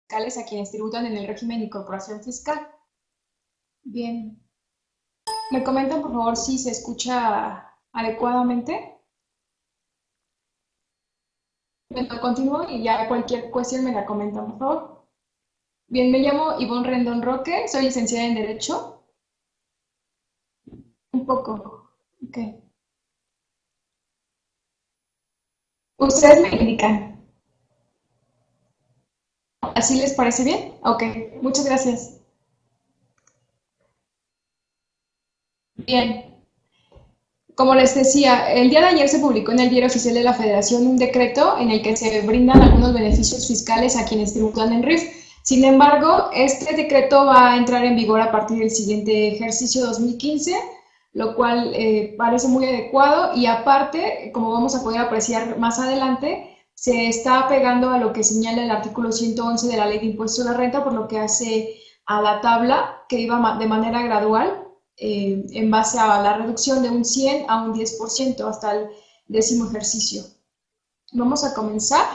fiscales a quienes tributan en el régimen de incorporación fiscal. Bien. ¿Me comentan, por favor, si se escucha adecuadamente? Bueno, continúo y ya cualquier cuestión me la comentan, por favor. Bien, me llamo Ivonne Rendón Roque, soy licenciada en Derecho. Un poco. Ok. ¿Ustedes me indican? ¿Así les parece bien? Ok, muchas gracias. Bien, como les decía, el día de ayer se publicó en el Diario Oficial de la Federación un decreto en el que se brindan algunos beneficios fiscales a quienes tributan en RIF. Sin embargo, este decreto va a entrar en vigor a partir del siguiente ejercicio 2015, lo cual parece muy adecuado y aparte, como vamos a poder apreciar más adelante, se está apegando a lo que señala el artículo 111 de la Ley de Impuesto a la Renta, por lo que hace a la tabla que iba de manera gradual en base a la reducción de un 100 a un 10% hasta el 10º ejercicio. Vamos a comenzar.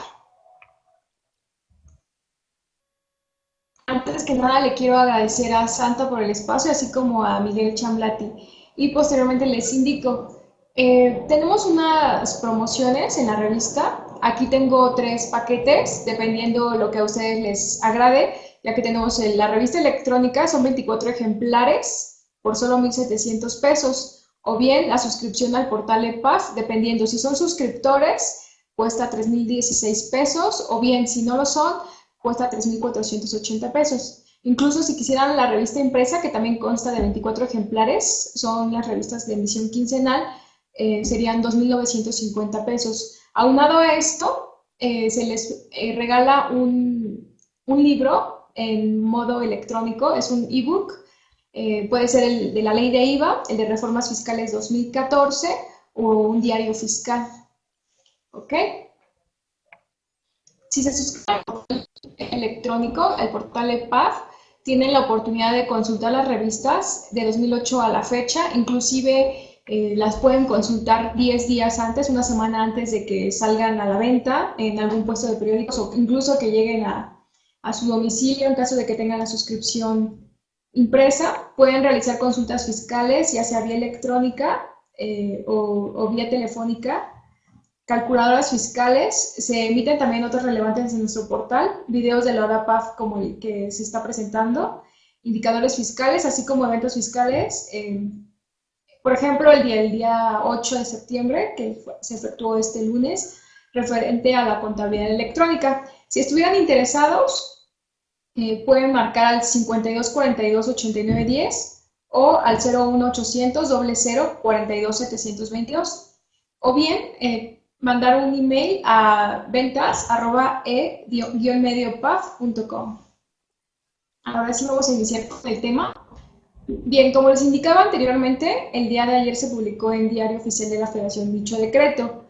Antes que nada le quiero agradecer a Santa por el espacio, así como a Miguel Chamblati. Y posteriormente les indico, tenemos unas promociones en la revista. Aquí tengo 3 paquetes, dependiendo lo que a ustedes les agrade, ya que tenemos la revista electrónica, son 24 ejemplares por solo 1,700 pesos. O bien la suscripción al portal EPAF, dependiendo si son suscriptores, cuesta 3,016 pesos, o bien si no lo son, cuesta 3,480 pesos. Incluso si quisieran la revista impresa, que también consta de 24 ejemplares, son las revistas de emisión quincenal, serían 2,950 pesos. Aunado a esto, se les regala un libro en modo electrónico, es un ebook, puede ser el de la ley de IVA, el de reformas fiscales 2014 o un diario fiscal. ¿Ok? Si se suscriben electrónico, el portal EPAF, tienen la oportunidad de consultar las revistas de 2008 a la fecha, inclusive las pueden consultar 10 días antes, una semana antes de que salgan a la venta en algún puesto de periódicos o incluso que lleguen a su domicilio en caso de que tengan la suscripción impresa. Pueden realizar consultas fiscales, ya sea vía electrónica o vía telefónica. Calculadoras fiscales, se emiten también notas relevantes en nuestro portal, videos de la hora PAF como el que se está presentando, indicadores fiscales, así como eventos fiscales. Por ejemplo, el día 8 de septiembre, que se efectuó este lunes, referente a la contabilidad electrónica. Si estuvieran interesados, pueden marcar al 5242-8910 o al 01800 00 42 722. O bien, mandar un email a ventas@e-mediopaf.com. Ahora sí vamos a iniciar con el tema. Bien, como les indicaba anteriormente, el día de ayer se publicó en Diario Oficial de la Federación dicho decreto.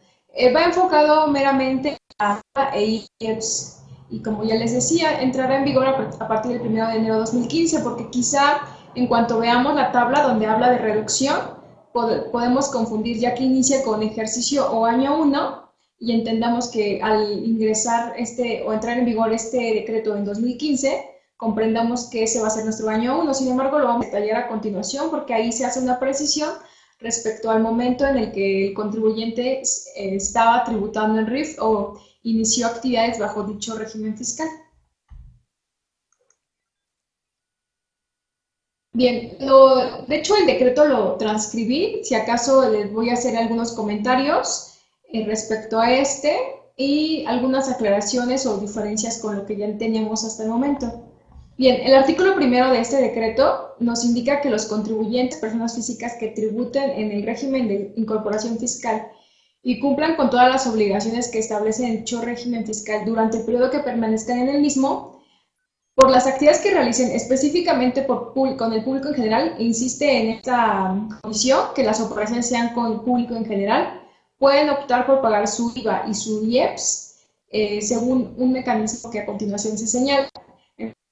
Va enfocado meramente a EIEPS y como ya les decía, entrará en vigor a partir del 1 de enero de 2015 porque quizá en cuanto veamos la tabla donde habla de reducción, podemos confundir ya que inicia con ejercicio o año 1 y entendamos que al ingresar o entrar en vigor este decreto en 2015, comprendamos que ese va a ser nuestro año 1. Sin embargo, lo vamos a detallar a continuación porque ahí se hace una precisión respecto al momento en el que el contribuyente estaba tributando en RIF o inició actividades bajo dicho régimen fiscal. Bien, de hecho el decreto lo transcribí, si acaso les voy a hacer algunos comentarios respecto a este y algunas aclaraciones o diferencias con lo que ya teníamos hasta el momento. Bien, el artículo primero de este decreto nos indica que los contribuyentes, personas físicas que tributen en el régimen de incorporación fiscal y cumplan con todas las obligaciones que establece dicho régimen fiscal durante el periodo que permanezcan en el mismo, por las actividades que realicen específicamente con el público en general, insiste en esta condición que las operaciones sean con el público en general, pueden optar por pagar su IVA y su IEPS según un mecanismo que a continuación se señala.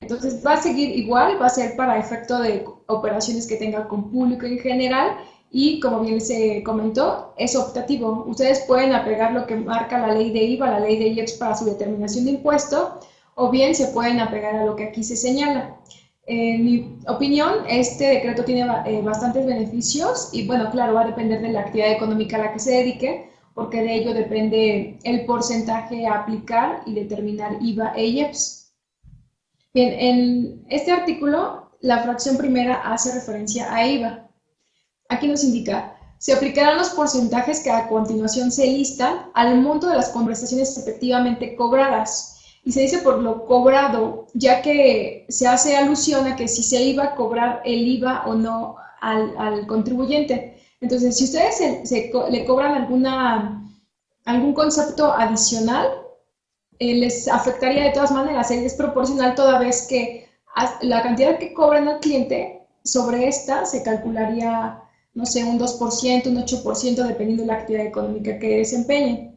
Entonces va a seguir igual, va a ser para efecto de operaciones que tenga con público en general y como bien se comentó, es optativo. Ustedes pueden apegar lo que marca la ley de IVA, la ley de IEPS para su determinación de impuesto o bien se pueden apegar a lo que aquí se señala. En mi opinión, este decreto tiene bastantes beneficios y bueno, claro, va a depender de la actividad económica a la que se dedique, porque de ello depende el porcentaje a aplicar y determinar IVA e IEPS. Bien, en este artículo, la fracción primera hace referencia a IVA. Aquí nos indica, se aplicarán los porcentajes que a continuación se listan al monto de las prestaciones efectivamente cobradas. Y se dice por lo cobrado, ya que se hace alusión a que si se iba a cobrar el IVA o no al contribuyente. Entonces, si ustedes le cobran algún concepto adicional, les afectaría de todas maneras, es proporcional toda vez que la cantidad que cobran al cliente, sobre esta se calcularía, no sé, un 2%, un 8%, dependiendo de la actividad económica que desempeñen.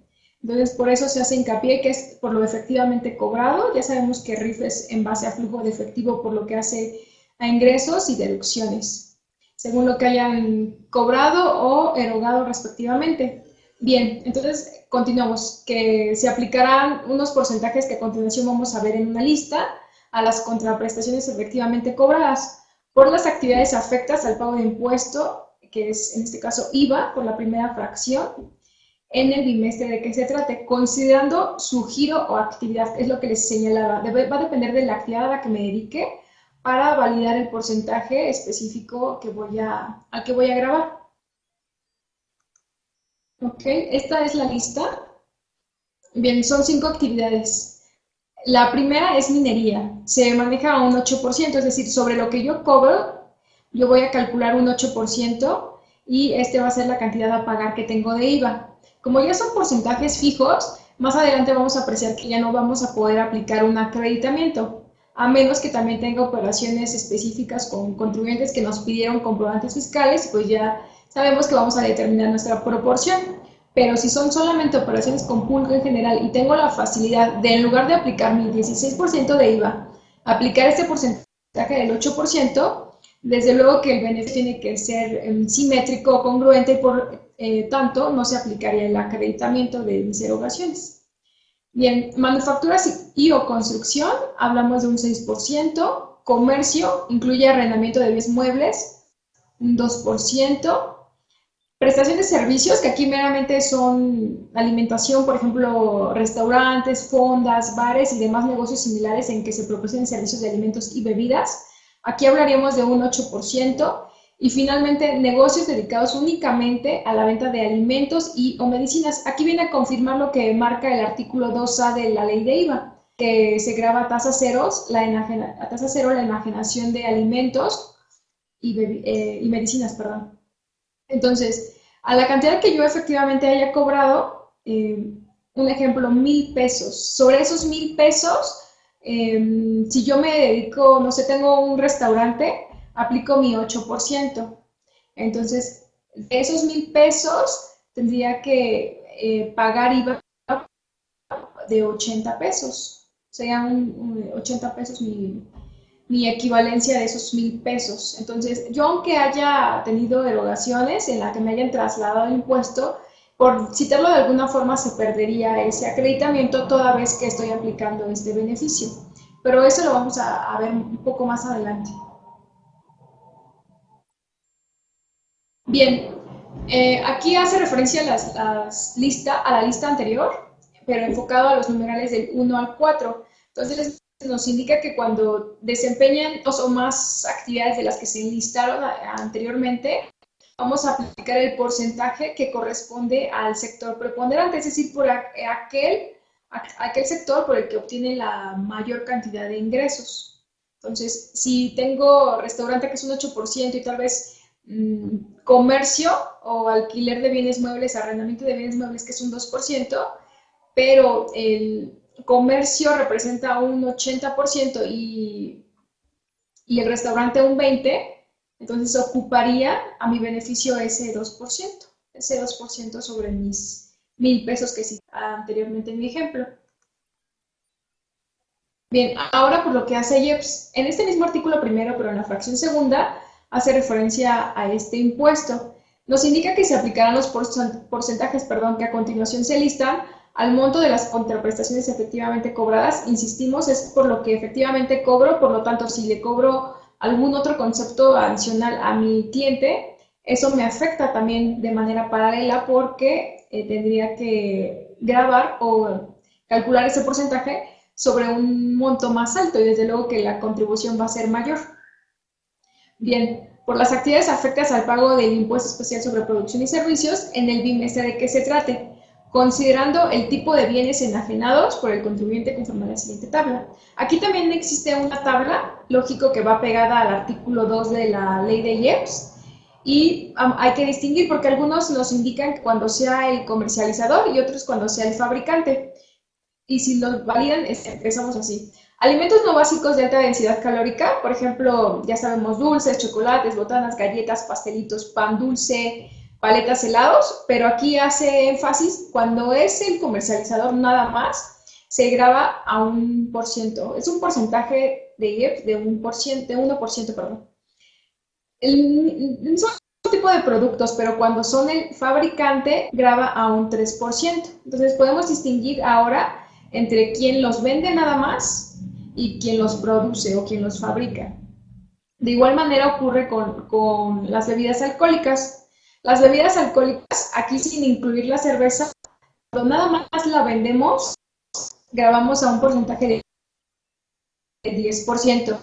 Entonces, por eso se hace hincapié que es por lo efectivamente cobrado. Ya sabemos que RIF es en base a flujo de efectivo, por lo que hace a ingresos y deducciones, según lo que hayan cobrado o erogado respectivamente. Bien, entonces continuamos, que se aplicarán unos porcentajes que a continuación vamos a ver en una lista a las contraprestaciones efectivamente cobradas por las actividades afectas al pago de impuesto, que es en este caso IVA, por la primera fracción, en el bimestre de que se trate, considerando su giro o actividad, es lo que les señalaba. Va a depender de la actividad a la que me dedique para validar el porcentaje específico al que voy a grabar. Ok, esta es la lista. Bien, son 5 actividades. La primera es minería. Se maneja a un 8%, es decir, sobre lo que yo cobro, yo voy a calcular un 8% y este va a ser la cantidad a pagar que tengo de IVA. Como ya son porcentajes fijos, más adelante vamos a apreciar que ya no vamos a poder aplicar un acreditamiento, a menos que también tenga operaciones específicas con contribuyentes que nos pidieron comprobantes fiscales, pues ya sabemos que vamos a determinar nuestra proporción. Pero si son solamente operaciones con público en general y tengo la facilidad de, en lugar de aplicar mi 16% de IVA, aplicar este porcentaje del 8%, desde luego que el beneficio tiene que ser simétrico o congruente y por tanto no se aplicaría el acreditamiento de mis erogaciones. Bien, manufacturas y o construcción, hablamos de un 6%, comercio, incluye arrendamiento de bienes muebles, un 2%, prestaciones de servicios, que aquí meramente son alimentación, por ejemplo, restaurantes, fondas, bares y demás negocios similares en que se proporcionen servicios de alimentos y bebidas. Aquí hablaríamos de un 8%. Y finalmente, negocios dedicados únicamente a la venta de alimentos y o medicinas. Aquí viene a confirmar lo que marca el artículo 2A de la ley de IVA, que se graba a tasa cero la enajenación de alimentos y medicinas, perdón. Entonces, a la cantidad que yo efectivamente haya cobrado, un ejemplo, 1,000 pesos. Sobre esos 1,000 pesos, si yo me dedico, no sé, tengo un restaurante, aplico mi 8%. Entonces, de esos 1,000 pesos, tendría que pagar IVA de 80 pesos. Serían 80 pesos mi equivalencia de esos 1,000 pesos. Entonces, yo aunque haya tenido erogaciones en las que me hayan trasladado el impuesto, por citarlo de alguna forma se perdería ese acreditamiento toda vez que estoy aplicando este beneficio. Pero eso lo vamos a ver un poco más adelante. Bien, aquí hace referencia a la lista anterior, pero enfocado a los numerales del 1 al 4. Entonces, nos indica que cuando desempeñan dos o más actividades de las que se enlistaron anteriormente, vamos a aplicar el porcentaje que corresponde al sector preponderante, es decir, por aquel sector por el que obtiene la mayor cantidad de ingresos. Entonces, si tengo restaurante que es un 8% y tal vez comercio o alquiler de bienes muebles, arrendamiento de bienes muebles que es un 2%, pero el comercio representa un 80% y el restaurante un 20%, entonces ocuparía a mi beneficio ese 2% sobre mis 1,000 pesos que cité anteriormente en mi ejemplo. Bien, ahora por lo que hace IEPS, en este mismo artículo primero, pero en la fracción segunda, hace referencia a este impuesto. Nos indica que se aplicarán los porcentajes que a continuación se listan al monto de las contraprestaciones efectivamente cobradas. Insistimos, es por lo que efectivamente cobro, por lo tanto, si le cobro algún otro concepto adicional a mi cliente, eso me afecta también de manera paralela porque tendría que grabar o calcular ese porcentaje sobre un monto más alto y desde luego que la contribución va a ser mayor. Bien, por las actividades afectas al pago del impuesto especial sobre producción y servicios en el bimestre de que se trate, considerando el tipo de bienes enajenados por el contribuyente conforme a la siguiente tabla. Aquí también existe una tabla, lógico que va pegada al artículo 2 de la ley de IEPS, y hay que distinguir porque algunos nos indican que cuando sea el comercializador y otros cuando sea el fabricante. Y si los validan, empezamos así. Alimentos no básicos de alta densidad calórica, por ejemplo, ya sabemos dulces, chocolates, botanas, galletas, pastelitos, pan dulce, paletas, helados, pero aquí hace énfasis cuando es el comercializador nada más, se graba a 1%. Es un porcentaje de IEPS de 1%, de 1%, perdón. Son otro tipo de productos, pero cuando son el fabricante, graba a un 3%. Entonces podemos distinguir ahora entre quien los vende nada más y quien los produce o quien los fabrica. De igual manera ocurre con las bebidas alcohólicas. Las bebidas alcohólicas, aquí sin incluir la cerveza, cuando nada más la vendemos, grabamos a un porcentaje de 10%.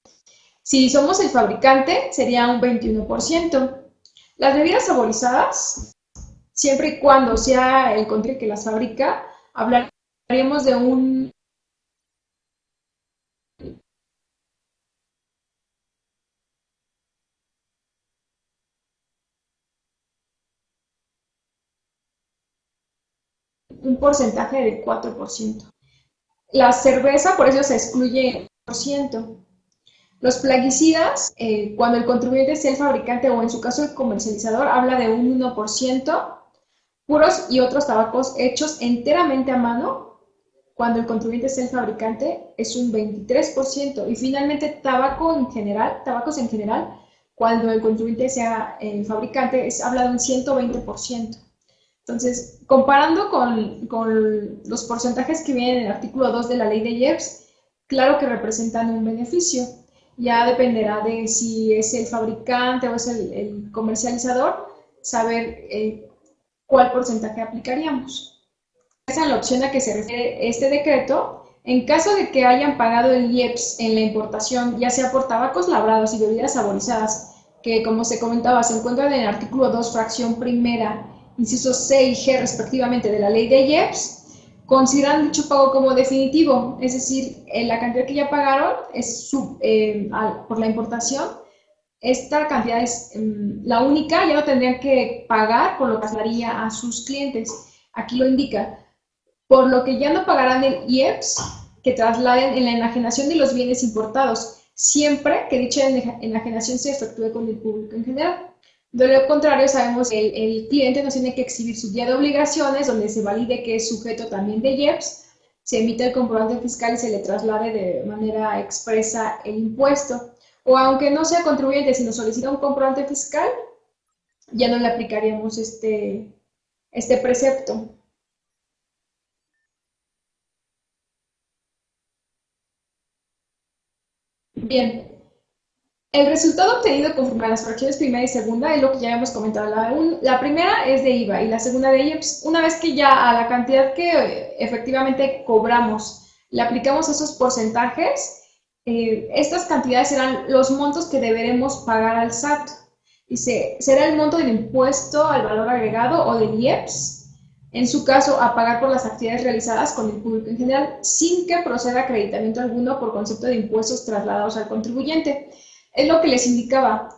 Si somos el fabricante, sería un 21%. Las bebidas saborizadas, siempre y cuando sea el contribuyente que las fabrica, hablaríamos de un porcentaje del 4%. La cerveza, por eso se excluye el por ciento. Los plaguicidas, cuando el contribuyente sea el fabricante o en su caso el comercializador, habla de un 1%. Puros y otros tabacos hechos enteramente a mano, cuando el contribuyente es el fabricante, es un 23%. Y finalmente, tabacos en general, cuando el contribuyente sea el fabricante, habla de un 120%. Entonces, comparando con los porcentajes que vienen en el artículo 2 de la ley de IEPS, claro que representan un beneficio. Ya dependerá de si es el fabricante o es el comercializador, saber cuál porcentaje aplicaríamos. Esa es la opción a que se refiere este decreto. En caso de que hayan pagado el IEPS en la importación, ya sea por tabacos labrados y bebidas saborizadas, que como se comentaba, se encuentran en el artículo 2, fracción primera, incisos C y G respectivamente de la ley de IEPS, consideran dicho pago como definitivo, es decir, la cantidad que ya pagaron es por la importación. Esta cantidad es la única, ya no tendrían que pagar por lo que daría a sus clientes. Aquí lo indica, por lo que ya no pagarán el IEPS que trasladen en la enajenación de los bienes importados, siempre que dicha enajenación se efectúe con el público en general. De lo contrario, sabemos que el cliente nos tiene que exhibir su guía de obligaciones, donde se valide que es sujeto también de IEPS, se emite el comprobante fiscal y se le traslade de manera expresa el impuesto. O aunque no sea contribuyente, si nos solicita un comprobante fiscal, ya no le aplicaríamos este precepto. Bien, el resultado obtenido conforme a las fracciones primera y segunda es lo que ya hemos comentado. La primera es de IVA y la segunda de IEPS. Una vez que ya a la cantidad que efectivamente cobramos le aplicamos esos porcentajes, estas cantidades serán los montos que deberemos pagar al SAT. Dice, será el monto del impuesto al valor agregado o del IEPS, en su caso, a pagar por las actividades realizadas con el público en general, sin que proceda acreditamiento alguno por concepto de impuestos trasladados al contribuyente. Es lo que les indicaba.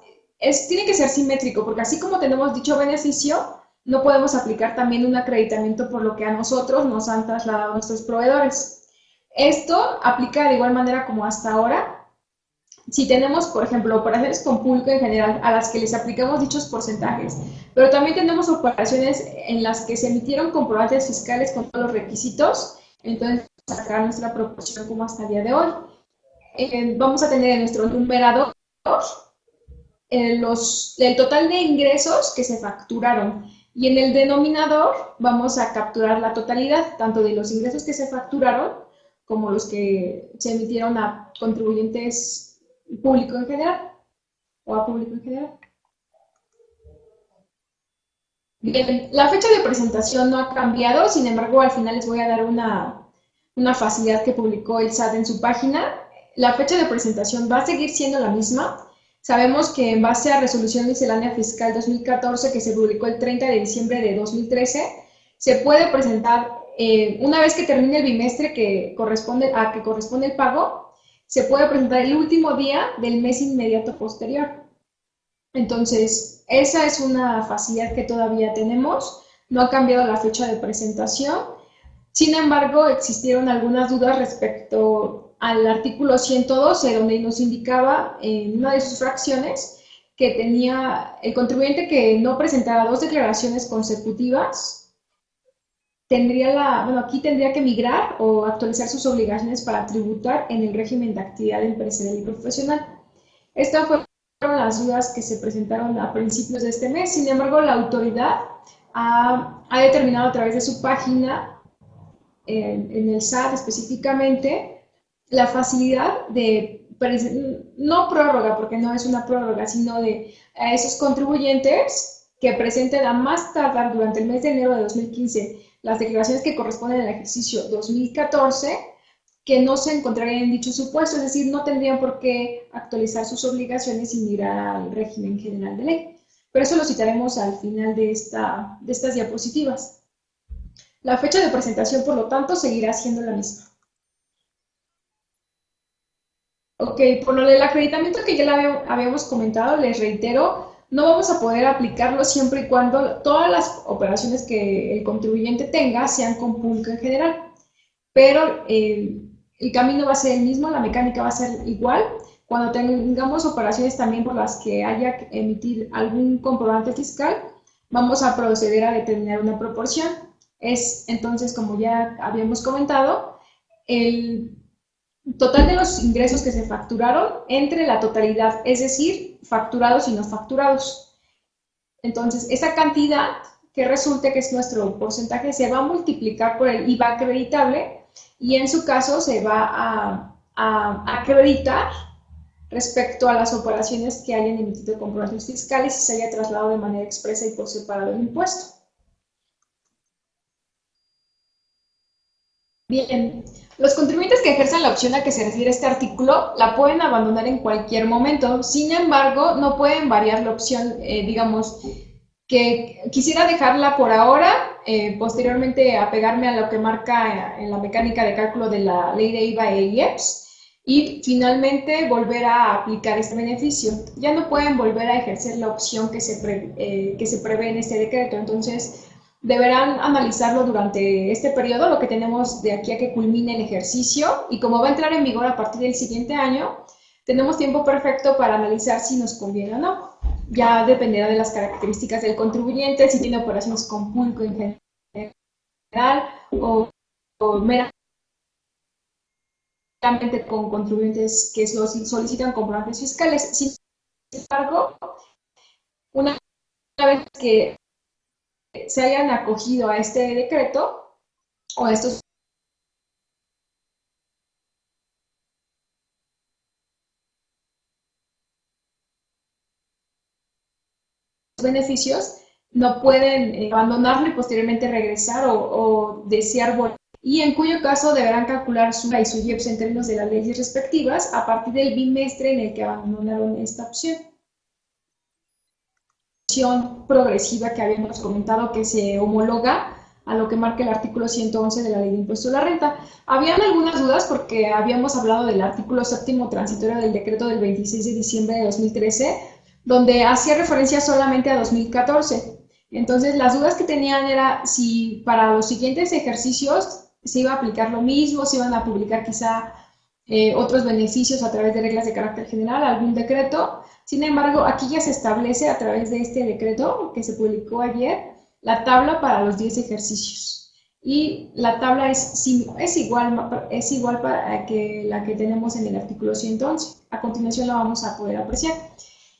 Tiene que ser simétrico, porque así como tenemos dicho beneficio, no podemos aplicar también un acreditamiento por lo que a nosotros nos han trasladado nuestros proveedores. Esto aplica de igual manera como hasta ahora. Si tenemos, por ejemplo, operaciones con público en general a las que les aplicamos dichos porcentajes, pero también tenemos operaciones en las que se emitieron comprobantes fiscales con todos los requisitos, entonces sacar nuestra proporción como hasta el día de hoy. Vamos a tener en nuestro numerador el total de ingresos que se facturaron. Y en el denominador vamos a capturar la totalidad, tanto de los ingresos que se facturaron como los que se emitieron a contribuyentes público en general o a público en general. Bien, la fecha de presentación no ha cambiado, sin embargo, al final les voy a dar una facilidad que publicó el SAT en su página. La fecha de presentación va a seguir siendo la misma. Sabemos que en base a Resolución Miscelánea Fiscal 2014, que se publicó el 30 de diciembre de 2013, se puede presentar, una vez que termine el bimestre que corresponde el pago, se puede presentar el último día del mes inmediato posterior. Entonces, esa es una facilidad que todavía tenemos. No ha cambiado la fecha de presentación. Sin embargo, existieron algunas dudas respecto al artículo 112, donde nos indicaba en una de sus fracciones que tenía el contribuyente que no presentara 2 declaraciones consecutivas, aquí tendría que migrar o actualizar sus obligaciones para tributar en el régimen de actividad empresarial y profesional. Esta fue las dudas que se presentaron a principios de este mes. Sin embargo, la autoridad ha determinado a través de su página, en el SAT específicamente, la facilidad de, no prórroga, porque no es una prórroga, sino de a esos contribuyentes que presenten a más tardar durante el mes de enero de 2015 las declaraciones que corresponden al ejercicio 2014, que no se encontrarían en dicho supuesto, es decir, no tendrían por qué actualizar sus obligaciones y mirar al régimen general de ley. Pero eso lo citaremos al final de estas diapositivas. La fecha de presentación, por lo tanto, seguirá siendo la misma. Ok, por lo del acreditamiento que ya habíamos comentado, les reitero, no vamos a poder aplicarlo siempre y cuando todas las operaciones que el contribuyente tenga sean con público en general. Pero el camino va a ser el mismo, la mecánica va a ser igual. Cuando tengamos operaciones también por las que haya que emitir algún comprobante fiscal, vamos a proceder a determinar una proporción. Es entonces, como ya habíamos comentado, el total de los ingresos que se facturaron entre la totalidad, es decir, facturados y no facturados. Entonces, esa cantidad que resulte que es nuestro porcentaje se va a multiplicar por el IVA acreditable y en su caso se va a acreditar respecto a las operaciones que hayan emitido comprobantes fiscales y se haya trasladado de manera expresa y por separado el impuesto. Bien, los contribuyentes que ejerzan la opción a que se refiere este artículo la pueden abandonar en cualquier momento. Sin embargo, no pueden variar la opción, digamos, que quisiera dejarla por ahora, posteriormente apegarme a lo que marca en la mecánica de cálculo de la ley de IVA e IEPS y finalmente volver a aplicar este beneficio. Ya no pueden volver a ejercer la opción que se prevé en este decreto, entonces deberán analizarlo durante este periodo, lo que tenemos de aquí a que culmine el ejercicio, y como va a entrar en vigor a partir del siguiente año, tenemos tiempo perfecto para analizar si nos conviene o no. Ya dependerá de las características del contribuyente, si tiene operaciones con público en general o meramente con contribuyentes que solicitan comprobantes fiscales. Sin embargo, una vez que se hayan acogido a este decreto o a estos beneficios, no pueden abandonarlo y posteriormente regresar o desear volver, y en cuyo caso deberán calcular su IVA y su IEPS en términos de las leyes respectivas a partir del bimestre en el que abandonaron esta opción. Progresiva que habíamos comentado que se homologa a lo que marca el artículo 111 de la Ley de Impuesto a la Renta. Habían algunas dudas porque habíamos hablado del artículo 7º transitorio del decreto del 26 de diciembre de 2013, donde hacía referencia solamente a 2014. Entonces, las dudas que tenían era si para los siguientes ejercicios se iba a aplicar lo mismo, se iban a publicar quizá otros beneficios a través de reglas de carácter general, algún decreto. Sin embargo, aquí ya se establece a través de este decreto que se publicó ayer la tabla para los 10 ejercicios. Y la tabla es igual que la que tenemos en el artículo 111. A continuación la vamos a poder apreciar.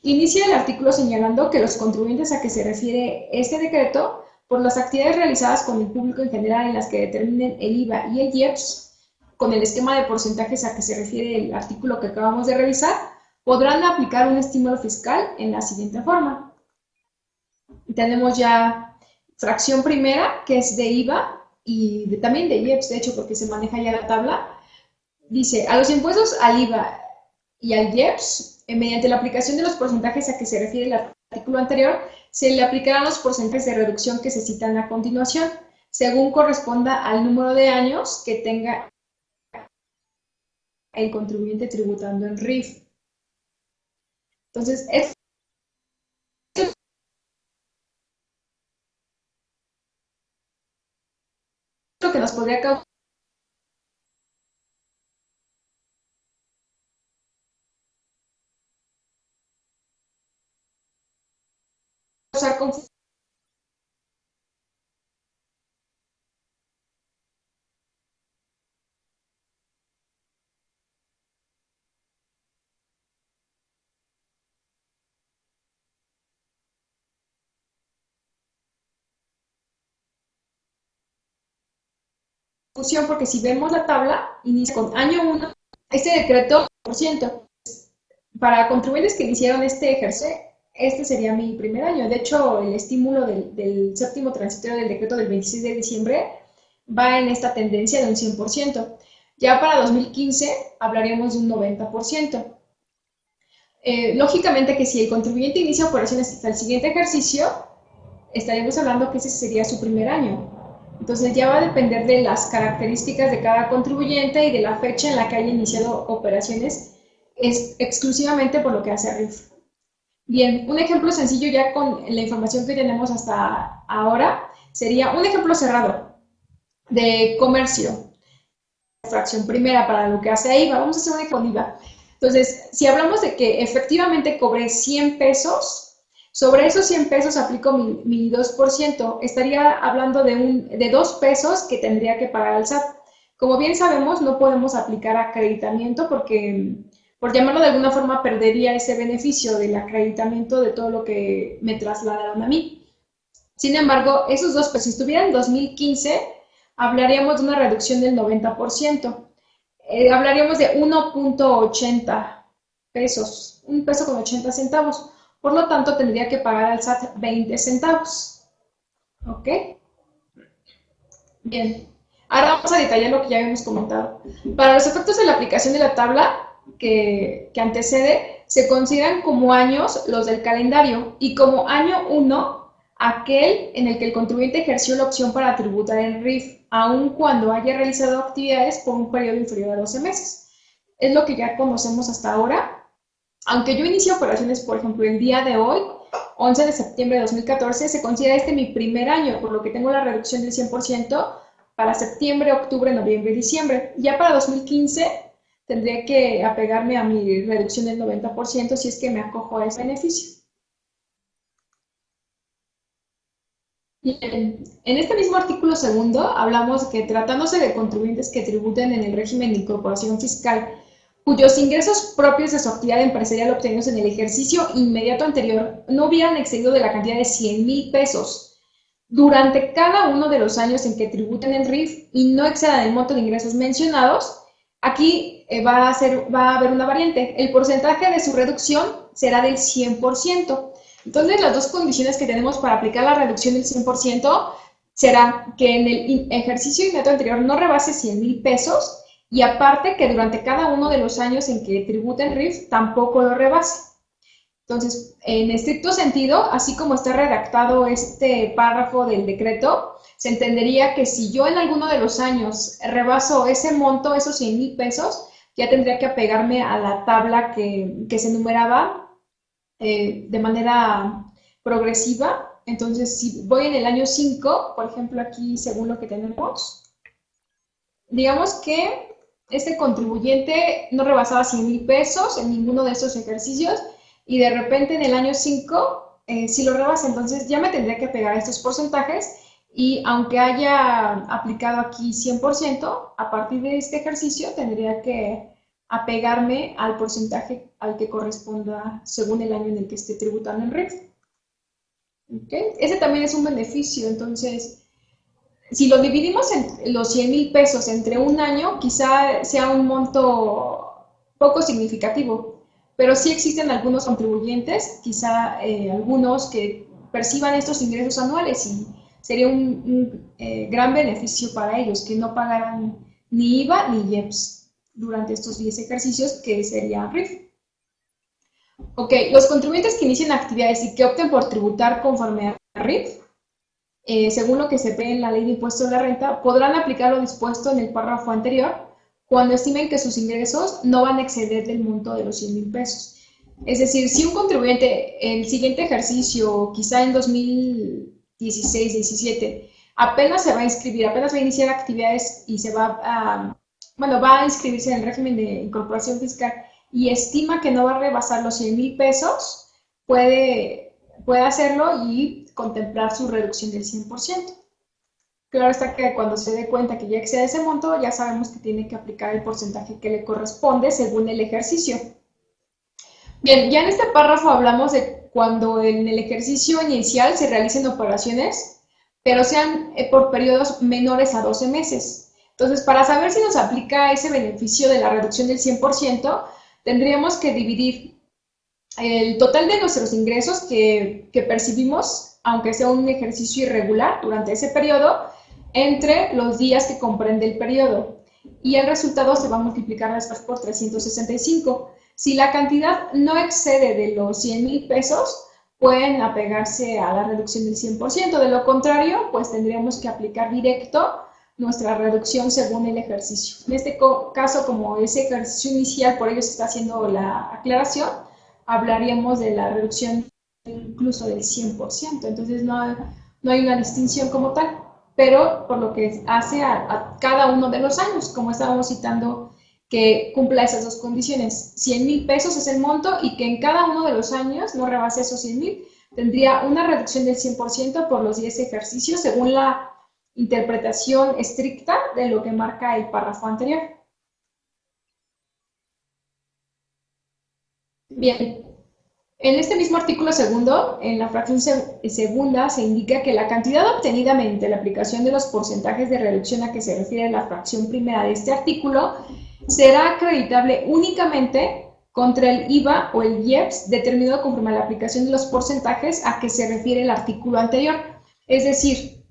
Inicia el artículo señalando que los contribuyentes a que se refiere este decreto por las actividades realizadas con el público en general en las que determinen el IVA y el IEPS, con el esquema de porcentajes a que se refiere el artículo que acabamos de revisar, podrán aplicar un estímulo fiscal en la siguiente forma. Tenemos ya fracción primera, que es de IVA y también de IEPS, de hecho, porque se maneja ya la tabla. Dice, a los impuestos al IVA y al IEPS, mediante la aplicación de los porcentajes a que se refiere el artículo anterior, se le aplicarán los porcentajes de reducción que se citan a continuación, según corresponda al número de años que tenga el contribuyente tributando en RIF. Entonces, esto es lo que nos podría causar confusión. Porque si vemos la tabla, inicia con año 1, este decreto, por ciento, para contribuyentes que iniciaron este ejercicio, este sería mi primer año. De hecho, el estímulo del séptimo transitorio del decreto del 26 de diciembre va en esta tendencia de un 100%. Ya para 2015 hablaríamos de un 90%. Lógicamente que si el contribuyente inicia operaciones hasta el siguiente ejercicio, estaríamos hablando que ese sería su primer año. Entonces ya va a depender de las características de cada contribuyente y de la fecha en la que haya iniciado operaciones exclusivamente por lo que hace a RIF. Bien, un ejemplo sencillo ya con la información que tenemos hasta ahora sería un ejemplo cerrado de comercio, fracción primera para lo que hace a IVA. Vamos a hacer un ejemplo con IVA. Entonces, si hablamos de que efectivamente cobré 100 pesos, sobre esos 100 pesos aplico mi 2%, estaría hablando de 2 pesos que tendría que pagar al SAT. Como bien sabemos, no podemos aplicar acreditamiento porque, por llamarlo de alguna forma, perdería ese beneficio del acreditamiento de todo lo que me trasladaron a mí. Sin embargo, esos 2 pesos, si estuviera en 2015, hablaríamos de una reducción del 90%. Hablaríamos de 1.80 pesos, 1 peso con 80 centavos. Por lo tanto, tendría que pagar al SAT 20 centavos. ¿Ok? Bien. Ahora vamos a detallar lo que ya habíamos comentado. Para los efectos de la aplicación de la tabla que antecede, se consideran como años los del calendario y como año 1 aquel en el que el contribuyente ejerció la opción para tributar en RIF, aun cuando haya realizado actividades por un periodo inferior a 12 meses. Es lo que ya conocemos hasta ahora. Aunque yo inicie operaciones, por ejemplo, el día de hoy, 11 de septiembre de 2014, se considera este mi primer año, por lo que tengo la reducción del 100% para septiembre, octubre, noviembre y diciembre. Ya para 2015 tendría que apegarme a mi reducción del 90% si es que me acojo a ese beneficio. Bien, en este mismo artículo segundo hablamos que tratándose de contribuyentes que tributen en el régimen de incorporación fiscal, cuyos ingresos propios de su actividad empresarial obtenidos en el ejercicio inmediato anterior no hubieran excedido de la cantidad de 100,000 pesos durante cada uno de los años en que tributen en RIF y no excedan el monto de ingresos mencionados, aquí va a haber una variante. El porcentaje de su reducción será del 100%. Entonces, las dos condiciones que tenemos para aplicar la reducción del 100% serán que en el ejercicio inmediato anterior no rebase 100,000 pesos y aparte que durante cada uno de los años en que tributa el RIF tampoco lo rebase. Entonces, en estricto sentido, así como está redactado este párrafo del decreto, se entendería que si yo en alguno de los años rebaso ese monto, esos 100,000 pesos, ya tendría que apegarme a la tabla que se numeraba de manera progresiva. Entonces, si voy en el año 5, por ejemplo, aquí según lo que tenemos, digamos que este contribuyente no rebasaba 100,000 pesos en ninguno de estos ejercicios y de repente en el año 5 si lo rebasa, entonces ya me tendría que pegar a estos porcentajes y aunque haya aplicado aquí 100%, a partir de este ejercicio tendría que apegarme al porcentaje al que corresponda según el año en el que esté tributando en RIF. ¿Ok? Ese también es un beneficio, entonces, si lo dividimos en los 100,000 pesos entre un año, quizá sea un monto poco significativo, pero sí existen algunos contribuyentes, quizá algunos que perciban estos ingresos anuales y sería un gran beneficio para ellos, que no pagaran ni IVA ni IEPS durante estos 10 ejercicios, que sería RIF. Ok, los contribuyentes que inicien actividades y que opten por tributar conforme a RIF, según lo que se ve en la Ley de Impuesto a la Renta, podrán aplicar lo dispuesto en el párrafo anterior cuando estimen que sus ingresos no van a exceder del monto de los 100,000 pesos. Es decir, si un contribuyente en el siguiente ejercicio, quizá en 2016-17, apenas se va a inscribir, apenas va a iniciar actividades y se va a, bueno, va a inscribirse en el régimen de incorporación fiscal y estima que no va a rebasar los 100,000 pesos, puede hacerlo y contemplar su reducción del 100%. Claro está que cuando se dé cuenta que ya excede ese monto, ya sabemos que tiene que aplicar el porcentaje que le corresponde según el ejercicio. Bien, ya en este párrafo hablamos de cuando en el ejercicio inicial se realicen operaciones, pero sean por periodos menores a 12 meses. Entonces, para saber si nos aplica ese beneficio de la reducción del 100%, tendríamos que dividir el total de nuestros ingresos que percibimos, aunque sea un ejercicio irregular durante ese periodo, entre los días que comprende el periodo. Y el resultado se va a multiplicar después por 365. Si la cantidad no excede de los 100,000 pesos, pueden apegarse a la reducción del 100%. De lo contrario, pues tendríamos que aplicar directo nuestra reducción según el ejercicio. En este caso, como ese ejercicio inicial, por ello se está haciendo la aclaración, hablaríamos de la reducción incluso del 100%. Entonces no hay una distinción como tal, pero por lo que hace a cada uno de los años, como estábamos citando, que cumpla esas dos condiciones. 100,000 pesos es el monto y que en cada uno de los años no rebase esos 100,000. Tendría una reducción del 100% por los 10 ejercicios según la interpretación estricta de lo que marca el párrafo anterior. Bien, en este mismo artículo segundo, en la fracción segunda, se indica que la cantidad obtenida mediante la aplicación de los porcentajes de reducción a que se refiere la fracción primera de este artículo será acreditable únicamente contra el IVA o el IEPS determinado conforme a la aplicación de los porcentajes a que se refiere el artículo anterior. Es decir,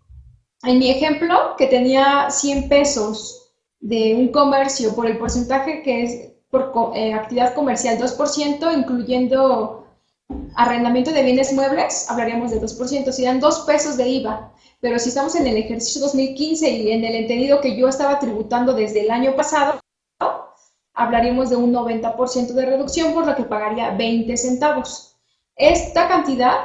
en mi ejemplo, que tenía 100 pesos de un comercio por el porcentaje que es por actividad comercial 2%, incluyendo arrendamiento de bienes muebles, hablaríamos de 2%, serían 2 pesos de IVA. Pero si estamos en el ejercicio 2015 y en el entendido que yo estaba tributando desde el año pasado, hablaríamos de un 90% de reducción, por lo que pagaría 20 centavos. Esta cantidad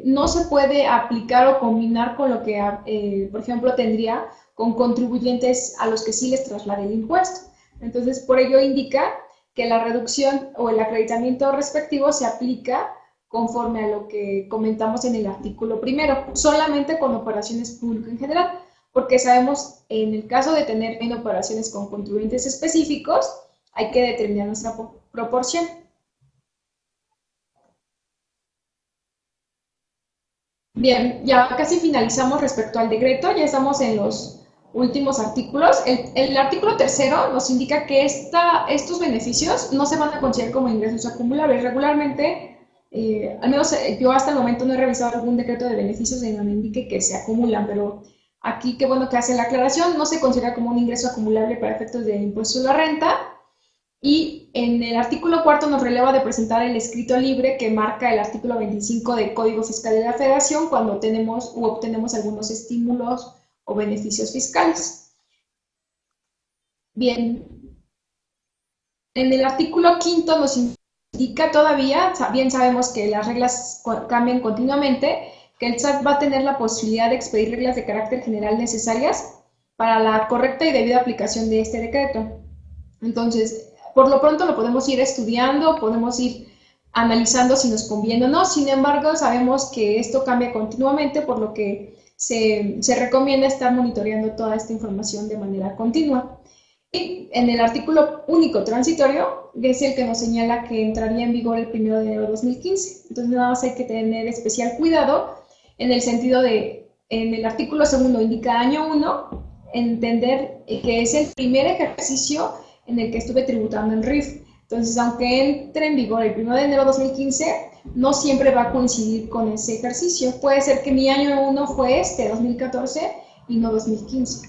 no se puede aplicar o combinar con lo que, por ejemplo, tendría con contribuyentes a los que sí les traslade el impuesto. Entonces, por ello indica que la reducción o el acreditamiento respectivo se aplica conforme a lo que comentamos en el artículo primero, solamente con operaciones públicas en general, porque sabemos en el caso de tener en operaciones con contribuyentes específicos, hay que determinar nuestra proporción. Bien, ya casi finalizamos respecto al decreto, ya estamos en los últimos artículos. El artículo tercero nos indica que estos beneficios no se van a considerar como ingresos acumulables. Regularmente, al menos yo hasta el momento no he revisado algún decreto de beneficios en donde indique que se acumulan, pero aquí qué bueno que hace la aclaración, no se considera como un ingreso acumulable para efectos de impuesto a la renta. Y en el artículo cuarto nos releva de presentar el escrito libre que marca el artículo 25 del Código Fiscal de la Federación cuando tenemos u obtenemos algunos estímulos o beneficios fiscales. Bien, en el artículo quinto nos indica todavía, bien sabemos que las reglas cambian continuamente, que el SAT va a tener la posibilidad de expedir reglas de carácter general necesarias para la correcta y debida aplicación de este decreto. Entonces, por lo pronto lo podemos ir estudiando, podemos ir analizando si nos conviene o no. Sin embargo, sabemos que esto cambia continuamente, por lo que se recomienda estar monitoreando toda esta información de manera continua. Y en el artículo único transitorio, es el que nos señala que entraría en vigor el 1 de enero de 2015. Entonces, nada más hay que tener especial cuidado en el sentido de, en el artículo segundo indica año 1, entender que es el primer ejercicio en el que estuve tributando en RIF. Entonces, aunque entre en vigor el 1 de enero de 2015, no siempre va a coincidir con ese ejercicio. Puede ser que mi año 1 fue 2014, y no 2015.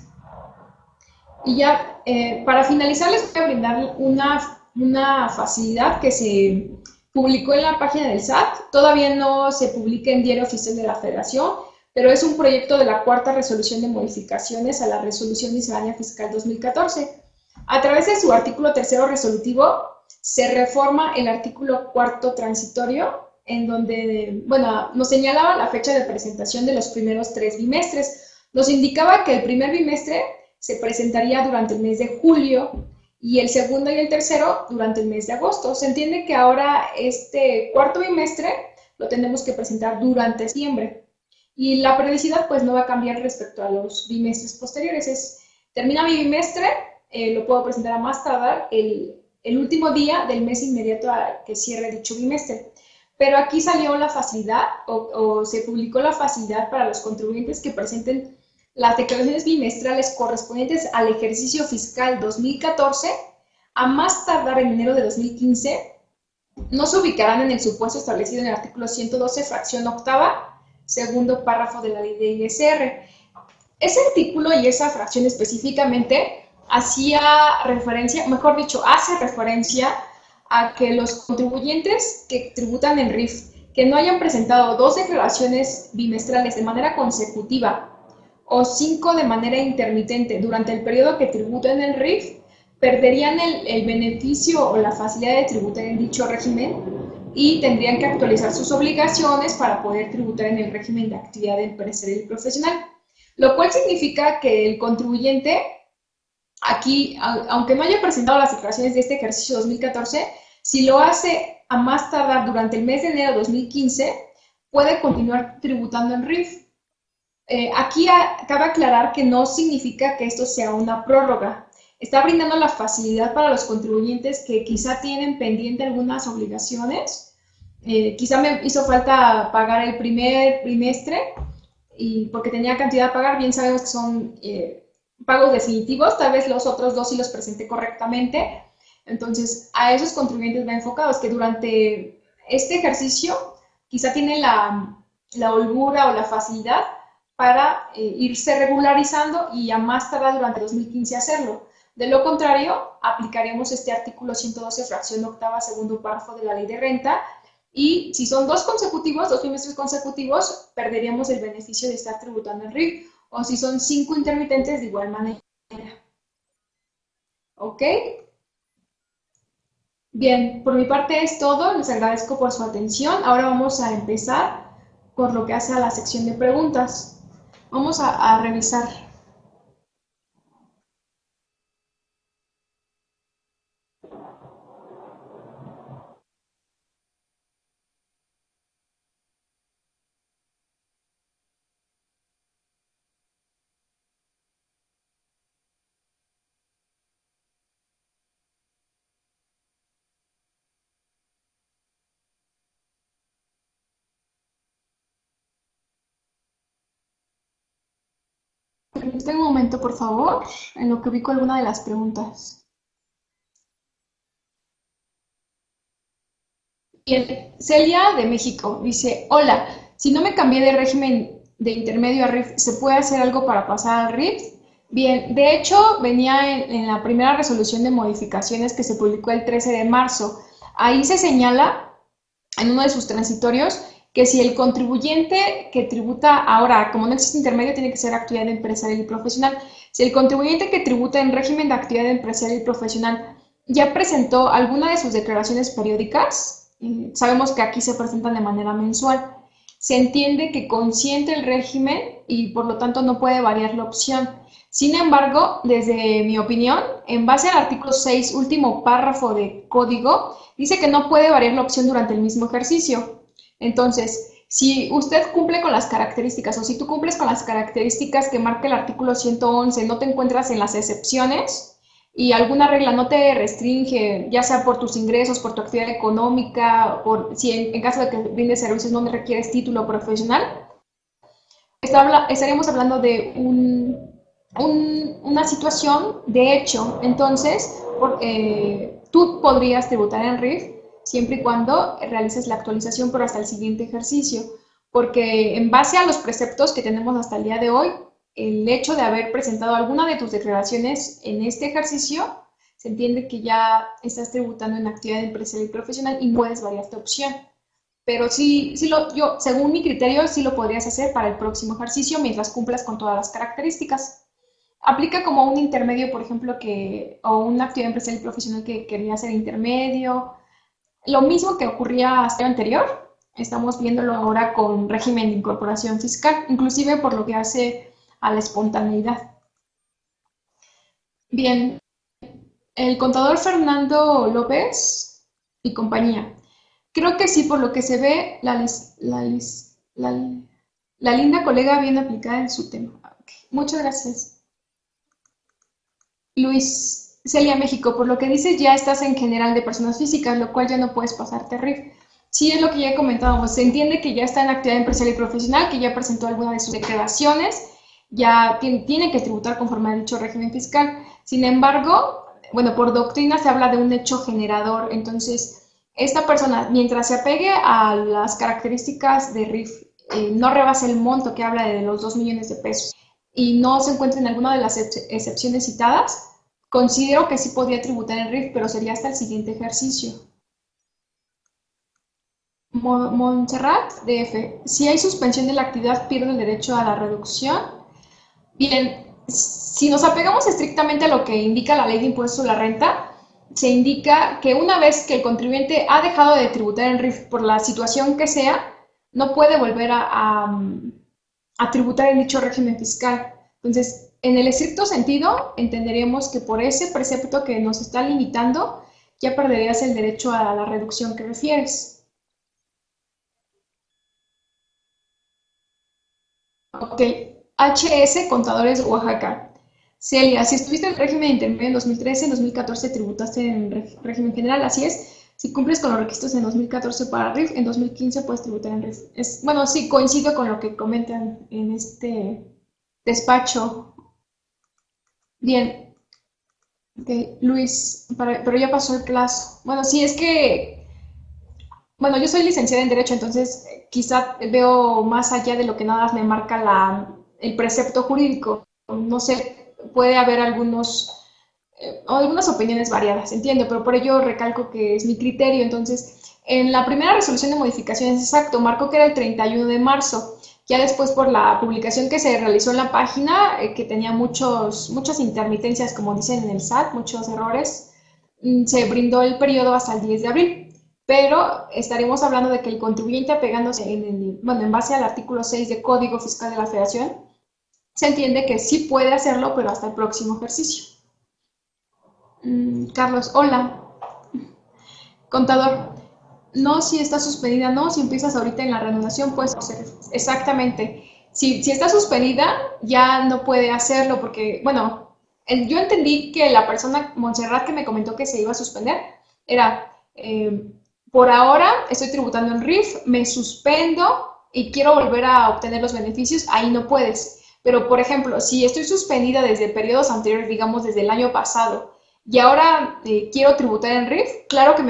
Y ya, para finalizar, les voy a brindar una facilidad que se publicó en la página del SAT. Todavía no se publica en Diario Oficial de la Federación, pero es un proyecto de la cuarta resolución de modificaciones a la Resolución Miscelánea Fiscal 2014. A través de su artículo tercero resolutivo, se reforma el artículo cuarto transitorio, en donde, bueno, nos señalaba la fecha de presentación de los primeros 3 bimestres. Nos indicaba que el primer bimestre se presentaría durante el mes de julio y el segundo y el tercero durante el mes de agosto. Se entiende que ahora este cuarto bimestre lo tenemos que presentar durante septiembre. Y la periodicidad pues no va a cambiar respecto a los bimestres posteriores. Termina mi bimestre, lo puedo presentar a más tardar el último día del mes inmediato a que cierre dicho bimestre. Pero aquí salió la facilidad o se publicó la facilidad para los contribuyentes que presenten las declaraciones bimestrales correspondientes al ejercicio fiscal 2014 a más tardar en enero de 2015, no se ubicarán en el supuesto establecido en el artículo 112, fracción octava, segundo párrafo de la ley de ISR. Ese artículo y esa fracción específicamente hacía referencia, mejor dicho, hace referencia a que los contribuyentes que tributan en RIF, que no hayan presentado 2 declaraciones bimestrales de manera consecutiva o 5 de manera intermitente durante el periodo que tributan en el RIF, perderían el beneficio o la facilidad de tributar en dicho régimen y tendrían que actualizar sus obligaciones para poder tributar en el régimen de actividad empresarial y profesional. Lo cual significa que el contribuyente, aquí, aunque no haya presentado las declaraciones de este ejercicio 2014, si lo hace a más tardar durante el mes de enero de 2015, puede continuar tributando en RIF. Aquí cabe aclarar que no significa que esto sea una prórroga. Está brindando la facilidad para los contribuyentes que quizá tienen pendiente algunas obligaciones. Quizá me hizo falta pagar el primer trimestre y porque tenía cantidad a pagar. Bien sabemos que son pagos definitivos, tal vez los otros 2 sí los presenté correctamente. Entonces, a esos contribuyentes va enfocados que durante este ejercicio quizá tienen la holgura o la facilidad para irse regularizando y a más tardar durante 2015 hacerlo. De lo contrario, aplicaremos este artículo 112, fracción octava, segundo párrafo de la ley de renta, y si son 2 consecutivos, 2 bimestres consecutivos, perderíamos el beneficio de estar tributando en RIF, o si son 5 intermitentes, de igual manera. ¿Ok? Bien, por mi parte es todo, les agradezco por su atención. Ahora vamos a empezar por lo que hace a la sección de preguntas. Vamos a revisar. Permítame un momento, por favor, en lo que ubico alguna de las preguntas. Bien, Celia de México dice, hola, si no me cambié de régimen de intermedio a RIF, ¿se puede hacer algo para pasar al RIF? Bien, de hecho, venía en la primera resolución de modificaciones que se publicó el 13 de marzo. Ahí se señala, en uno de sus transitorios, que si el contribuyente que tributa ahora, como no existe intermedio, tiene que ser actividad empresarial y profesional. Si el contribuyente que tributa en régimen de actividad empresarial y profesional ya presentó alguna de sus declaraciones periódicas, sabemos que aquí se presentan de manera mensual, se entiende que consiente el régimen y por lo tanto no puede variar la opción. Sin embargo, desde mi opinión, en base al artículo 6, último párrafo de código, dice que no puede variar la opción durante el mismo ejercicio. Entonces, si usted cumple con las características o si tú cumples con las características que marca el artículo 111, no te encuentras en las excepciones y alguna regla no te restringe, ya sea por tus ingresos, por tu actividad económica, si en caso de que brindes servicios no requieres título profesional, estaríamos hablando de una situación de hecho. Entonces, tú podrías tributar en RIF siempre y cuando realices la actualización, pero hasta el siguiente ejercicio, porque en base a los preceptos que tenemos hasta el día de hoy, el hecho de haber presentado alguna de tus declaraciones en este ejercicio, se entiende que ya estás tributando en actividad empresarial y profesional y puedes variar tu opción. Pero yo, según mi criterio, sí lo podrías hacer para el próximo ejercicio mientras cumplas con todas las características. Aplica como un intermedio, por ejemplo, o una actividad empresarial y profesional que quería ser intermedio. Lo mismo que ocurría hasta el anterior, estamos viéndolo ahora con régimen de incorporación fiscal, inclusive por lo que hace a la espontaneidad. Bien, el contador Fernando López y compañía. Creo que sí, por lo que se ve, la linda colega bien aplicada en su tema. Okay. Muchas gracias. Luis, Celia México, por lo que dices ya estás en general de personas físicas, lo cual ya no puedes pasarte RIF. Sí, es lo que ya comentábamos. Se entiende que ya está en actividad empresarial y profesional, que ya presentó alguna de sus declaraciones, ya tiene que tributar conforme a dicho régimen fiscal. Sin embargo, bueno, por doctrina se habla de un hecho generador. Entonces, esta persona, mientras se apegue a las características de RIF, no rebase el monto que habla de los 2 millones de pesos y no se encuentre en alguna de las excepciones citadas, considero que sí podría tributar en RIF, pero sería hasta el siguiente ejercicio. Montserrat, DF. Si hay suspensión de la actividad, pierde el derecho a la reducción. Bien, si nos apegamos estrictamente a lo que indica la ley de impuestos a la renta, se indica que una vez que el contribuyente ha dejado de tributar en RIF por la situación que sea, no puede volver a tributar en dicho régimen fiscal. Entonces, en el estricto sentido, entenderíamos que por ese precepto que nos está limitando, ya perderías el derecho a la reducción que refieres. Ok, HS Contadores Oaxaca. Celia, si estuviste en el régimen intermedio en 2013, en 2014 tributaste en régimen general, así es. Si cumples con los requisitos en 2014 para RIF, en 2015 puedes tributar en RIF. Bueno, sí, coincido con lo que comentan en este despacho. Bien, okay, Luis, pero ya pasó el plazo. Bueno, sí, es que, bueno, yo soy licenciada en Derecho, entonces quizá veo más allá de lo que nada más me marca el precepto jurídico. No sé, puede haber algunas opiniones variadas, entiendo, pero por ello recalco que es mi criterio. Entonces, en la primera resolución de modificaciones, exacto, marcó que era el 31 de marzo. Ya después por la publicación que se realizó en la página, que tenía muchas intermitencias, como dicen en el SAT, muchos errores, se brindó el periodo hasta el 10 de abril. Pero estaremos hablando de que el contribuyente apegándose en base al artículo 6 de Código Fiscal de la Federación, se entiende que sí puede hacerlo, pero hasta el próximo ejercicio. Carlos, hola. Contador, no si está suspendida, no, si empiezas ahorita en la reanudación, puedes hacer exactamente. Si está suspendida, ya no puede hacerlo porque, bueno, yo entendí que la persona, Montserrat, que me comentó que se iba a suspender, era, por ahora estoy tributando en RIF, me suspendo y quiero volver a obtener los beneficios, ahí no puedes. Pero, por ejemplo, si estoy suspendida desde periodos anteriores, digamos desde el año pasado, y ahora quiero tributar en RIF, claro que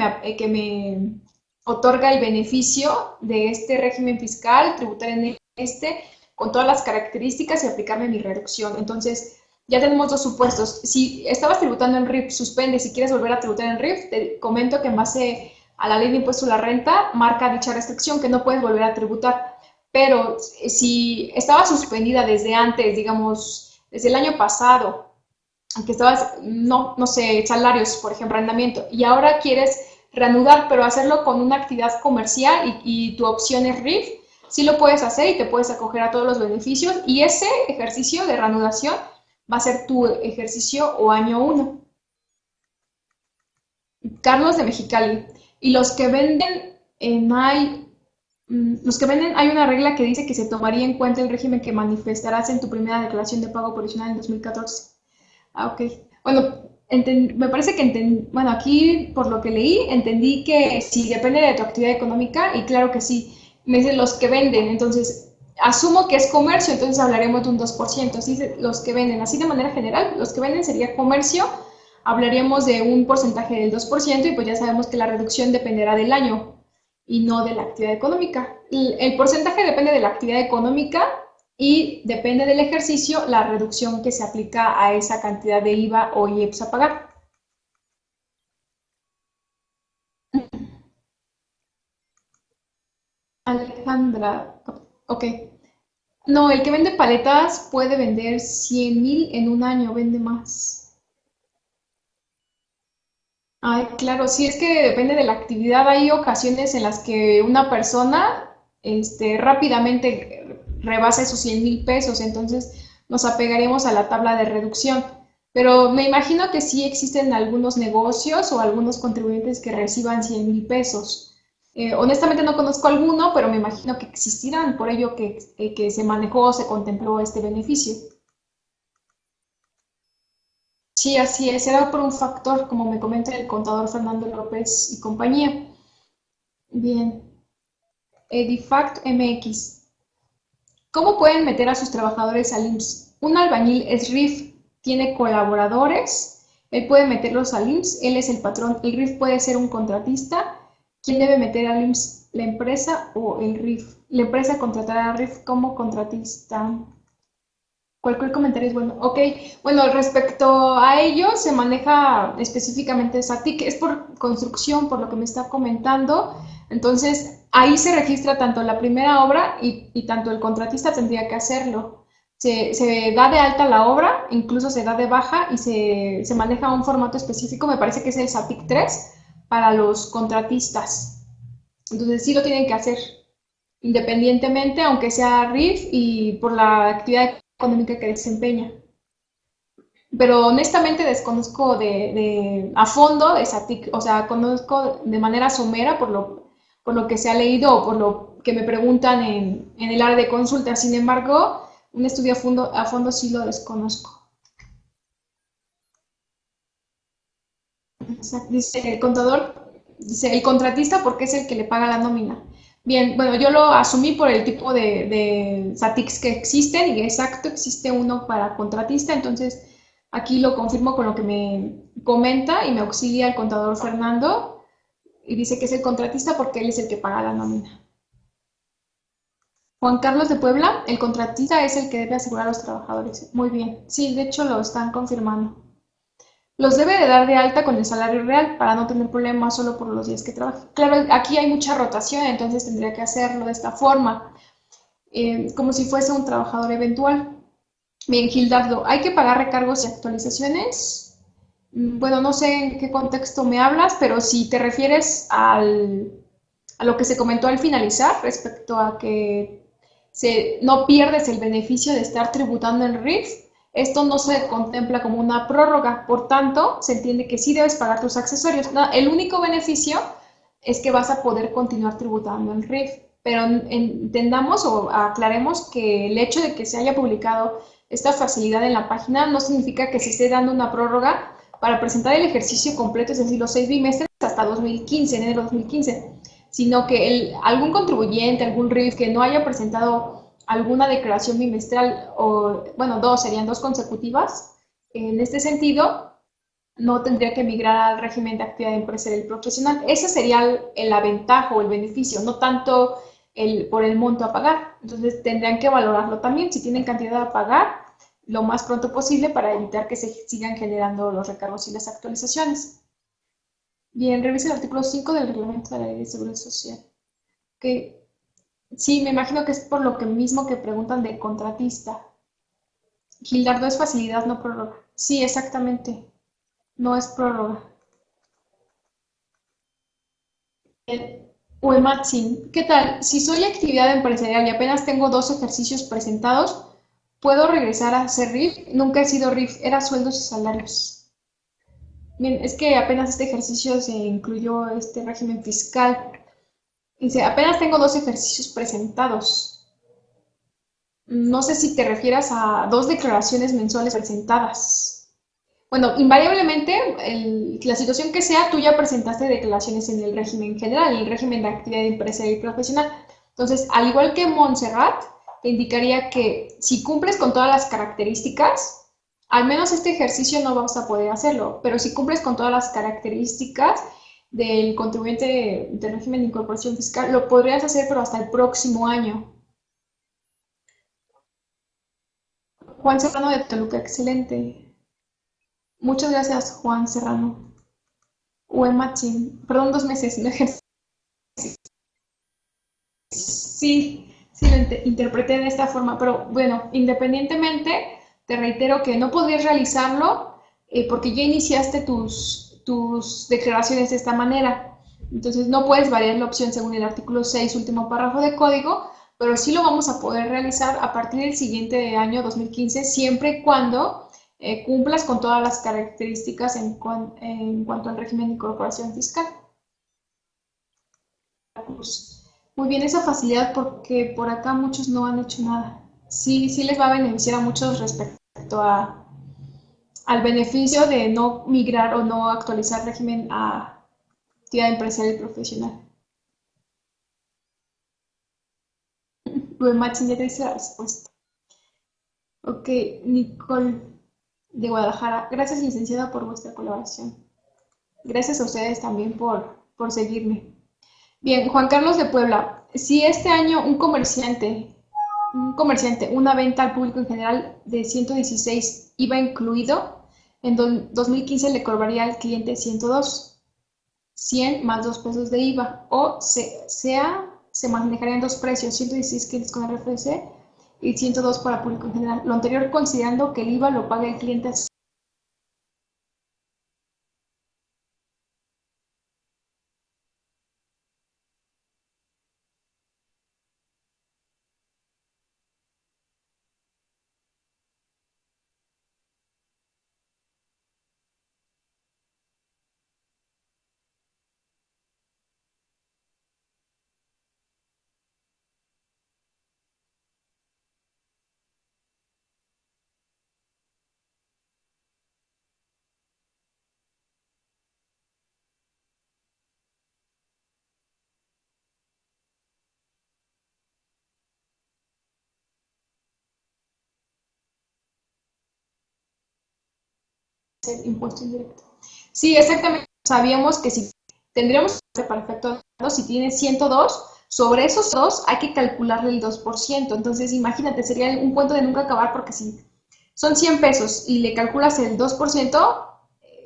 me otorga el beneficio de este régimen fiscal, tributar en este, con todas las características y aplicarme mi reducción. Entonces, ya tenemos dos supuestos. Si estabas tributando en RIF, suspende. Si quieres volver a tributar en RIF, te comento que en base a la ley de impuesto a la renta, marca dicha restricción que no puedes volver a tributar. Pero si estaba suspendida desde antes, digamos, desde el año pasado, que estabas, no sé, salarios, por ejemplo, arrendamiento, y ahora quieres reanudar, pero hacerlo con una actividad comercial y tu opción es RIF, sí lo puedes hacer y te puedes acoger a todos los beneficios, y ese ejercicio de reanudación va a ser tu ejercicio o año 1. Carlos de Mexicali. Y los que venden hay una regla que dice que se tomaría en cuenta el régimen que manifestarás en tu primera declaración de pago provisional en 2014. Ah, ok. Bueno, me parece que bueno, aquí por lo que leí, entendí que sí depende de tu actividad económica y claro que sí, me dicen los que venden, entonces asumo que es comercio, entonces hablaremos de un 2%. Así los que venden, así de manera general, los que venden sería comercio, hablaríamos de un porcentaje del 2% y pues ya sabemos que la reducción dependerá del año y no de la actividad económica. El porcentaje depende de la actividad económica y depende del ejercicio la reducción que se aplica a esa cantidad de IVA o IEPS a pagar. Alejandra, ok. No, el que vende paletas puede vender 100,000 en un año, vende más. Ay, claro, sí, es que depende de la actividad. Hay ocasiones en las que una persona rápidamente rebasa esos 100,000 pesos, entonces nos apegaremos a la tabla de reducción. Pero me imagino que sí existen algunos negocios o algunos contribuyentes que reciban 100,000 pesos. Honestamente no conozco alguno, pero me imagino que existirán, por ello que se manejó, se contempló este beneficio. Sí, así es, era por un factor, como me comenta el contador Fernando López y compañía. Bien, Edifact MX. ¿Cómo pueden meter a sus trabajadores al IMSS? Un albañil es RIF, tiene colaboradores, él puede meterlos al IMSS, él es el patrón. El RIF puede ser un contratista. ¿Quién debe meter al IMSS? ¿La empresa o el RIF? La empresa contratará al RIF como contratista. Cualquier comentario es bueno. Ok, bueno, respecto a ello, se maneja específicamente SATIC, es por construcción, por lo que me está comentando. Entonces, ahí se registra tanto la primera obra y tanto el contratista tendría que hacerlo. Se da de alta la obra, incluso se da de baja y se maneja un formato específico, me parece que es el SATIC 3 para los contratistas. Entonces, sí lo tienen que hacer independientemente, aunque sea RIF y por la actividad económica que desempeña. Pero honestamente desconozco a fondo de SATIC, o sea, conozco de manera somera por lo que se ha leído o por lo que me preguntan en el área de consulta. Sin embargo, un estudio a fondo sí lo desconozco. Dice el contador, dice el contratista porque es el que le paga la nómina. Bien, bueno, yo lo asumí por el tipo de SATICs que existen y exacto, existe uno para contratista, entonces aquí lo confirmo con lo que me comenta y me auxilia el contador Fernando y dice que es el contratista porque él es el que paga la nómina. Juan Carlos de Puebla, el contratista es el que debe asegurar a los trabajadores. Muy bien, sí, de hecho lo están confirmando. Los debe de dar de alta con el salario real para no tener problemas solo por los días que trabaje. Claro, aquí hay mucha rotación, entonces tendría que hacerlo de esta forma, como si fuese un trabajador eventual. Bien, Gildardo, ¿hay que pagar recargos y actualizaciones? Bueno, no sé en qué contexto me hablas, pero si te refieres a lo que se comentó al finalizar respecto a que no pierdes el beneficio de estar tributando en RIF, esto no se contempla como una prórroga, por tanto, se entiende que sí debes pagar tus accesorios. No, el único beneficio es que vas a poder continuar tributando en RIF, pero entendamos o aclaremos que el hecho de que se haya publicado esta facilidad en la página no significa que se esté dando una prórroga para presentar el ejercicio completo, es decir, los 6 bimestres hasta 2015, enero de 2015, sino que algún contribuyente, algún RIF que no haya presentado alguna declaración bimestral, o bueno, serían dos consecutivas, en este sentido, no tendría que migrar al régimen de actividad empresarial y profesional. Ese sería el aventajo o el beneficio, no tanto por el monto a pagar. Entonces tendrían que valorarlo también, si tienen cantidad a pagar, lo más pronto posible para evitar que se sigan generando los recargos y las actualizaciones. Bien, revisa el artículo 5 del reglamento de la ley de seguridad social. Que sí, me imagino que es por lo que mismo que preguntan de contratista. Gildardo, es facilidad, no prórroga. Sí, exactamente. No es prórroga. Uematsin, ¿qué tal? Si soy actividad empresarial y apenas tengo 2 ejercicios presentados, ¿puedo regresar a ser RIF? Nunca he sido RIF, era sueldos y salarios. Bien, es que apenas este ejercicio se incluyó este régimen fiscal. Dice, apenas tengo 2 ejercicios presentados. No sé si te refieras a 2 declaraciones mensuales presentadas. Bueno, invariablemente, la situación que sea, tú ya presentaste declaraciones en el régimen general, en el régimen de actividad empresarial y profesional. Entonces, al igual que Montserrat, te indicaría que si cumples con todas las características, al menos este ejercicio no vamos a poder hacerlo, pero si cumples con todas las características del contribuyente del régimen de incorporación fiscal, lo podrías hacer, pero hasta el próximo año. Juan Serrano de Toluca, excelente. Muchas gracias, Juan Serrano. Matching, perdón, 2 meses, no ejercicio. Sí, sí lo interpreté de esta forma, pero bueno, independientemente, te reitero que no podrías realizarlo porque ya iniciaste tus declaraciones de esta manera. Entonces no puedes variar la opción según el artículo 6, último párrafo de código, pero sí lo vamos a poder realizar a partir del siguiente año 2015, siempre y cuando cumplas con todas las características en cuanto al régimen de incorporación fiscal. Muy bien, esa facilidad porque por acá muchos no han hecho nada. Sí, sí les va a beneficiar a muchos respecto al beneficio de no migrar o no actualizar régimen a actividad empresarial y profesional. Google Matching ya te dice la respuesta. Ok, Nicole de Guadalajara. Gracias, licenciada, por vuestra colaboración. Gracias a ustedes también por seguirme. Bien, Juan Carlos de Puebla. Si este año una venta al público en general de 116 iba incluido, en 2015 le cobraría al cliente 102, 100 más 2 pesos de IVA, o se manejarían dos precios, 116 clientes con RFC y 102 para público en general. Lo anterior considerando que el IVA lo paga el cliente. El impuesto indirecto. Sí, exactamente. Sabíamos que si tendríamos para efecto, si tiene 102, sobre esos dos hay que calcularle el 2%. Entonces, imagínate, sería un cuento de nunca acabar porque si son 100 pesos y le calculas el 2%,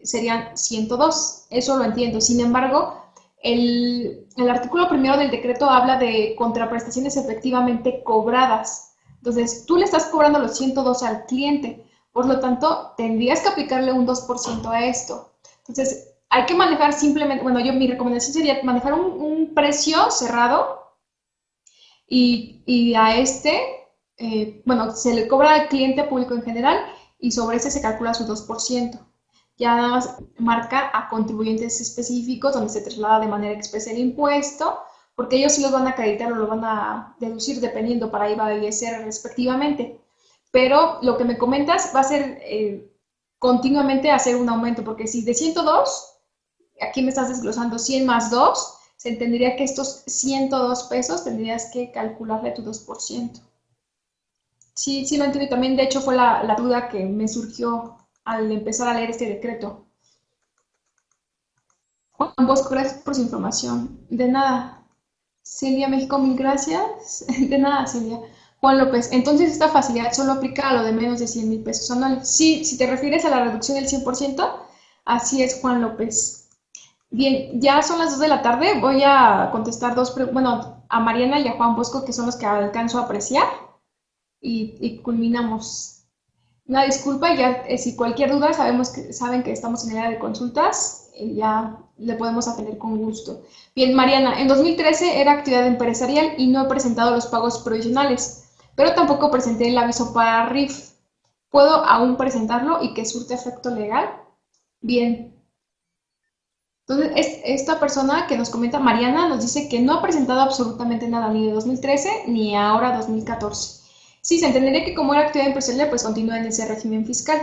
serían 102. Eso lo entiendo. Sin embargo, el artículo primero del decreto habla de contraprestaciones efectivamente cobradas. Entonces, tú le estás cobrando los 102 al cliente. Por lo tanto, tendrías que aplicarle un 2% a esto. Entonces, hay que manejar simplemente, bueno, mi recomendación sería manejar un precio cerrado y a bueno, se le cobra al cliente público en general y sobre ese se calcula su 2%. Ya nada más marca a contribuyentes específicos donde se traslada de manera expresa el impuesto, porque ellos sí los van a acreditar o lo van a deducir dependiendo para IVA y ISR respectivamente. Pero lo que me comentas va a ser continuamente hacer un aumento, porque si de 102, aquí me estás desglosando 100 más 2, se entendería que estos 102 pesos tendrías que calcularle tu 2%. Sí, sí lo entiendo y también de hecho fue la duda que me surgió al empezar a leer este decreto. Juan Bosco, gracias por su información. De nada. Silvia México, mil gracias. De nada, Silvia. Juan López, entonces esta facilidad solo aplica a lo de menos de 100,000 pesos anuales. Sí, si te refieres a la reducción del 100%, así es, Juan López. Bien, ya son las 2 de la tarde. Voy a contestar bueno, a Mariana y a Juan Bosco, que son los que alcanzo a apreciar, y culminamos. Una disculpa, ya si cualquier duda saben que estamos en el área de consultas, ya le podemos atender con gusto. Bien, Mariana, en 2013 era actividad empresarial y no he presentado los pagos provisionales, pero tampoco presenté el aviso para RIF. ¿Puedo aún presentarlo y que surte efecto legal? Bien. Entonces, esta persona que nos comenta, Mariana, nos dice que no ha presentado absolutamente nada, ni de 2013 ni ahora 2014. Sí, se entendería que como era actividad empresarial, pues continúa en ese régimen fiscal.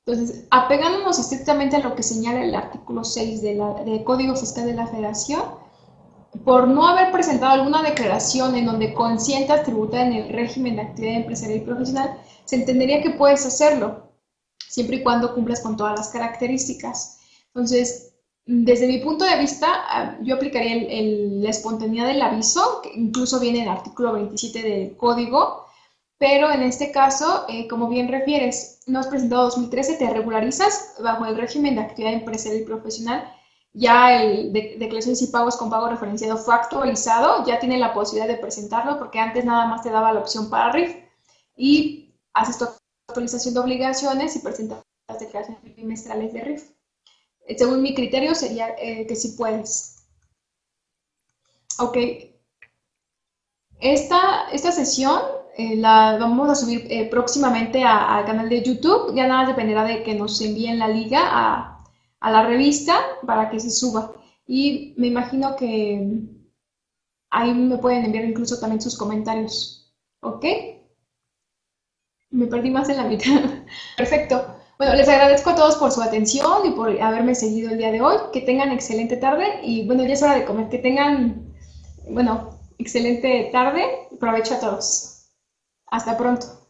Entonces, apegándonos estrictamente a lo que señala el artículo 6 del Código Fiscal de la Federación, por no haber presentado alguna declaración en donde consientas tributar en el régimen de actividad empresarial y profesional, se entendería que puedes hacerlo, siempre y cuando cumplas con todas las características. Entonces, desde mi punto de vista, yo aplicaría la espontaneidad del aviso, que incluso viene en el artículo 27 del código, pero en este caso, como bien refieres, no has presentado 2013, te regularizas bajo el régimen de actividad empresarial y profesional. Ya el de declaraciones y pagos con pago referenciado fue actualizado, ya tiene la posibilidad de presentarlo porque antes nada más te daba la opción para RIF y haces tu actualización de obligaciones y presentas las declaraciones bimestrales de RIF. Según mi criterio sería que sí puedes. Ok, esta sesión la vamos a subir próximamente al canal de YouTube. Ya nada más dependerá de que nos envíen la liga a la revista para que se suba. Y me imagino que ahí me pueden enviar incluso también sus comentarios. ¿Ok? Me perdí más en la mitad. Perfecto. Bueno, les agradezco a todos por su atención y por haberme seguido el día de hoy. Que tengan excelente tarde y bueno, ya es hora de comer. Que tengan, bueno, excelente tarde. Provecho a todos. Hasta pronto.